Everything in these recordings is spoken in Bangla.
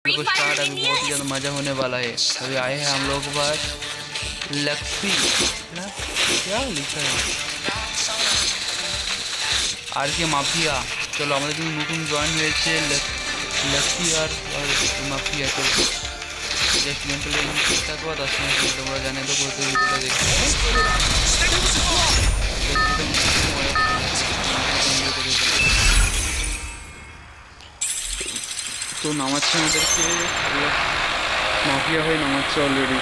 देखो स्टार्ट अभी बहुत ही ज़्यादा मज़ा होने वाला है। अभी आए हैं हम लोग के पास लक्ष्मी क्या लिखा है আর কে মাফিয়া। চলো আমাদের কিন্তু নতুন জয়েন হয়েছে লক্ষ্মী আর মাফিয়া। চলো জাস্ট মেন্টালি ঠিক থাকবো 10 মিনিট তোমরা জানে তো করতে ভিডিওটা দেখো। তো নামাচ্ছে আমাদেরকে মাফিয়া হয়ে নামাচ্ছে অলরেডি।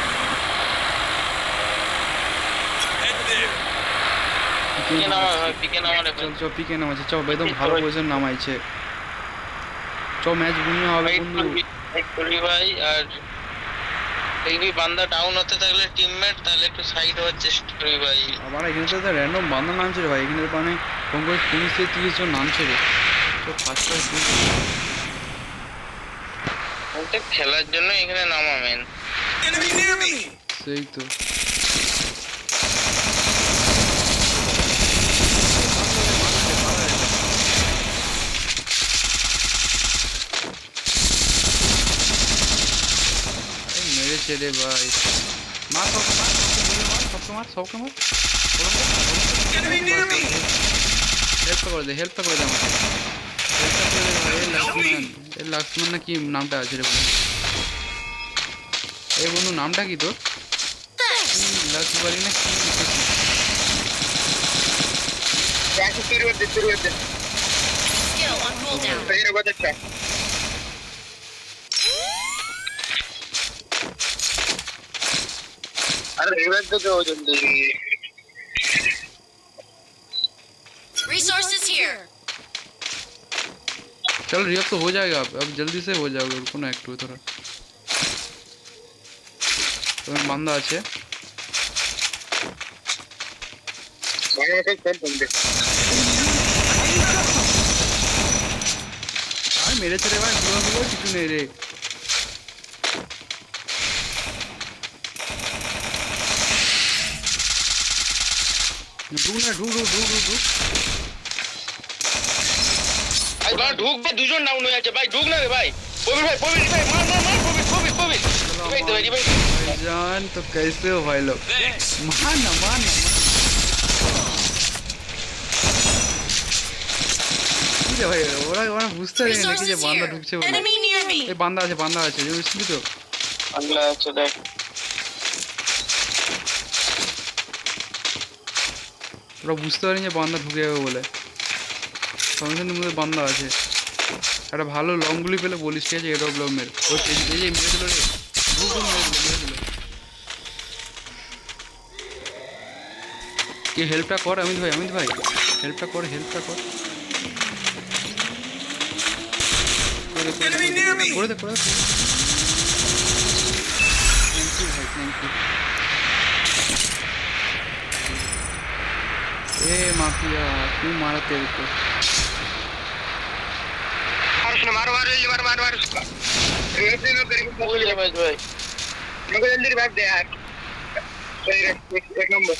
চল পিকে নামাচ্ছে চ একদম ভালো পজিশন নামাইছে। চ ম্যাচ বুনিয়া হবে বন্ধু ভাই। আর দেখবি বান্দা ডাউন হতে থাকলে টিমমেট তাহলে একটু সাইড হওয়ার চেষ্টা করবি ভাই। আবার এখানে তো র্যান্ডম বান্দা নামছে রে ভাই। এখানে মানে কম করে 20 থেকে 30 জন নামছে রে। তো ফার্স্ট খেলার জন্য এখানে নামা মেন। সেই তো মেরেছে রে ভাই। মার সবকে মার হেল্প করে দে আমাকে। লক্ষ্মণ না কি নামটা আছে রে বন্ধু? এই বন্ধু নামটা কি তোর? লক্ষ্মী না কি Resources here. चल रिएक्ट तो हो जाएगा अब जल्दी से हो जाएगा। रुको ना একটু थोड़ा तो बंदा আছে আর মেরেছে রে ভাই। পুরো কিছু নেই রে। ঢুক ভাই ঢুক ভাই। দুজন ডাউন হয়ে আছে ভাই। ঢুক না রে ভাই। প্রবীর ভাই মার প্রবীর ভাই जान तो कैसे हो भाई लोग? मारना ভাই। ওরা বুঝতে পারে নাকি যে বান্দা ঢুকছে বলে। এই বান্দা আছে বুঝলি তো? বাংলা আছে দেখ। ওরা বুঝতে পারেনি যে বান্দা ঢুকে যাবে বলে। সঙ্গে মধ্যে বান্দা আছে। একটা ভালো লং গুলি পেলে বলিস ঠিক আছে? এটা ব্লগ মেরে এই যে মেরে দিল রে। মেরে দিল। কি হেল্পটা কর অমিত ভাই হেল্পটা কর করে দে। थैंक यू भाई थैंक यू। ए माफिया क्यों मारा तेरे को? मार उसका। भाई जल्दी रिवाइव दे यार। एक नंबर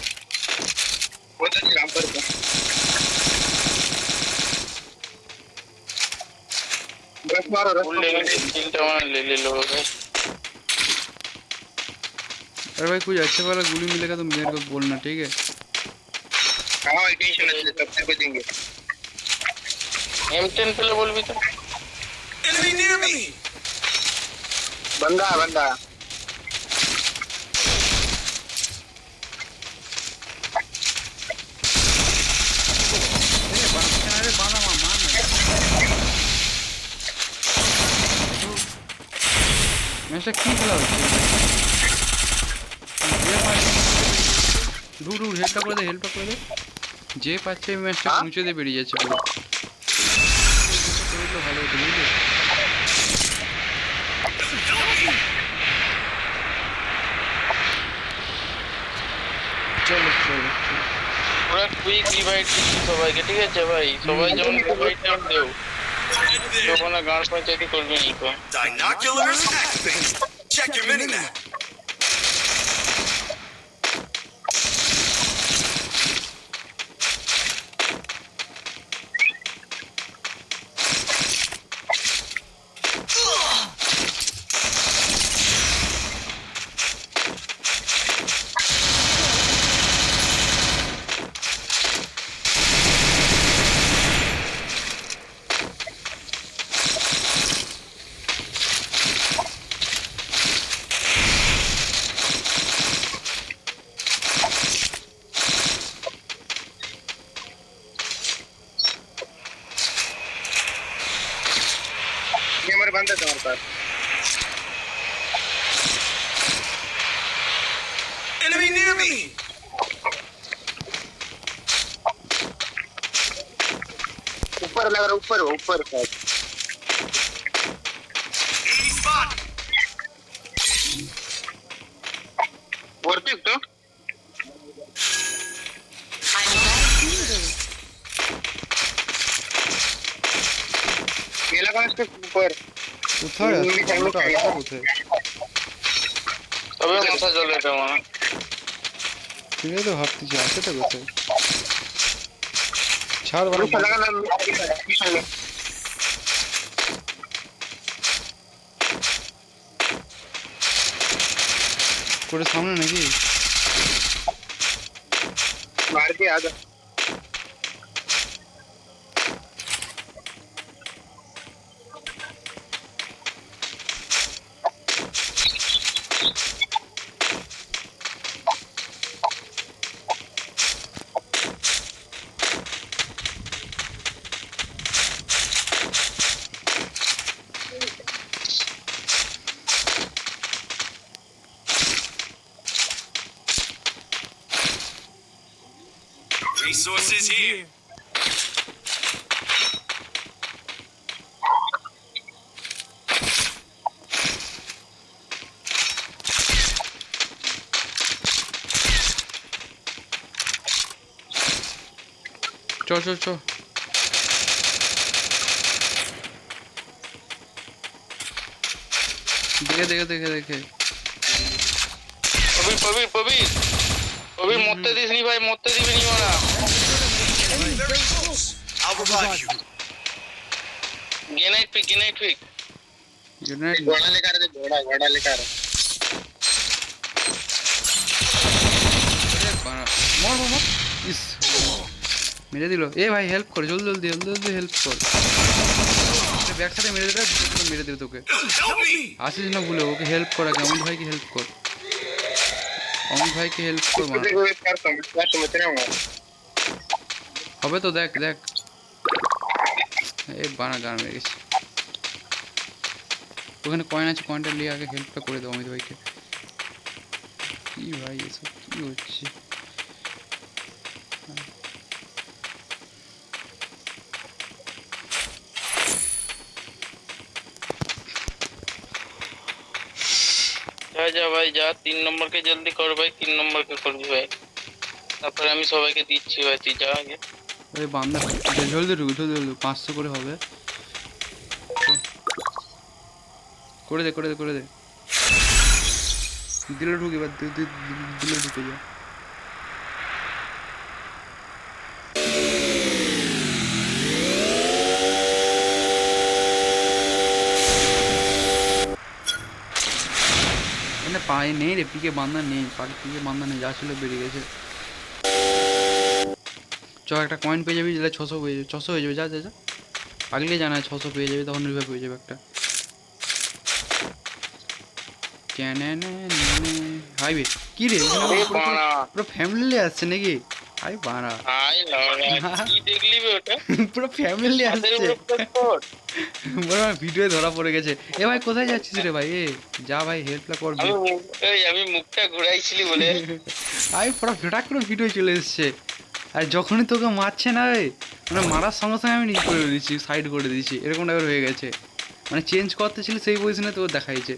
बहुत अच्छी काम कर। बस मारो ले लो भाई। अरे भाई कुछ अच्छे वाला गोली मिलेगा तो मेरे को बोलना ठीक है? हाँ टेंशन है सबसे को देंगे। M10 पे बोल भी तो। Enemy near me. बंदा मैच की खेला হচ্ছে? হেল্পটা করে দে। যে পাচ্ছে ম্যাচটা মুছে দিয়ে বেরিয়ে যাচ্ছে পুরো। ভালো হতো বুঝলি? চলো পুরো কুইক রিভাইভ দিচ্ছি সবাইকে ঠিক আছে ভাই? সবাই যেমন রিভাইভ টাইম দেও। যখন গাঁড় পঞ্চায়েতি করবে Nicco. Binoculars activated. Check your minimap. Enemy near me. ऊपर लग रहा, ऊपर शायद। Enemy spot. वरती तो गेला का ऊपर কোথায় আছে ওটা আছে কোথায়? তবে মাথা জ্বলে এটা মানে তুমি তো ভাবতেছি আছে তো কোথায়? ছাড় বাড়া করে সামনে নাকি? मार के आ जा Resources here. চল চল চল দেখে দেখে দেখে দেখে पबीर मरते दिस नहीं भाई मरते दिबी नहीं मारा Very close. I'll revive you. Grenade pick grenade घोड़ा लेकर आ घोड़ा लेकर মর মর মর ইস মেরে দিল এ ভাই হেল্প কর জলদি জলদি জলদি জলদি হেল্প কর ব্যাক সাইডে মেরে দিলে মেরে দিল তোকে Help me. আসিস না ভুলে ওকে হেল্প কর আগে অমিত ভাইকে হেল্প কর অমিত ভাইকে হেল্প কর মানে হবে তো দেখ দেখ এ বানা গান মেরে গেছে ওখানে কয়েন আছে কয়েনটা নিয়ে আগে হেল্পটা করে দাও অমিত ভাইকে কি ভাই এসব কি হচ্ছে जा भाई जा 3 नंबर के जल्दी कर भाई 3 नंबर के कर दी भाई তারপরে আমি সবাইকে দিচ্ছি ভাই তুই যা আগে ওই বান্দা জলদি ঢুক জলদি জলদি 500 করে হবে করে দে করে দে করে দে দিলে ঢুকে এবার দিলে ঢুকে যা এনে পায়ে নেই রে পিকে বান্দা নেই পিকে বান্দা নেই যা ছিল বেরিয়ে গেছে চ একটা কয়েন পেয়ে যাবি যেটা 600 হয়ে যাবে 600 হয়ে যাবে যা যা যা আগলে জানা 600 পেয়ে যাবে তখন রিভাইভ হয়ে যাবে একটা হাইবে কি রে পুরো ফ্যামিলি আসছে নাকি হাই বাড়া হাই কি দেখলি বে ওটা পুরো ফ্যামিলি আসছে বড় ভিডিও ধরা পড়ে গেছে এ ভাই কোথায় যাচ্ছিস রে ভাই এ যা ভাই হেল্পটা কর আমি মুখটা ঘুরাইছিলি বলে আই পুরো ফটাক করে ভিডিও চলে এসেছে আর যখনই তোকে মারছে না রে মানে মারার সঙ্গে সঙ্গে আমি করে দিচ্ছি সাইড করে দিচ্ছি এরকম টাইপের হয়ে গেছে মানে চেঞ্জ করতে ছিল সেই পজিশনে তোর দেখাইছে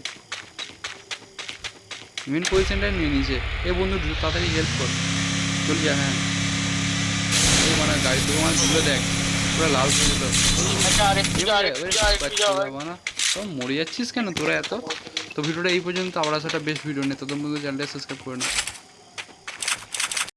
মেন পজিশনটাই নিয়ে নিয়েছে এ বন্ধু তাড়াতাড়ি হেল্প কর চল যা হ্যাঁ মানে গাড়ি তো আমার ধুলে দেখ পুরো লাল হয়ে গেল তো মরে যাচ্ছিস কেন তোরা এত তো ভিডিওটা এই পর্যন্ত আবার সেটা বেস্ট ভিডিও নেই তোদের মধ্যে চ্যানেলটা সাবস্ক্রাইব করে না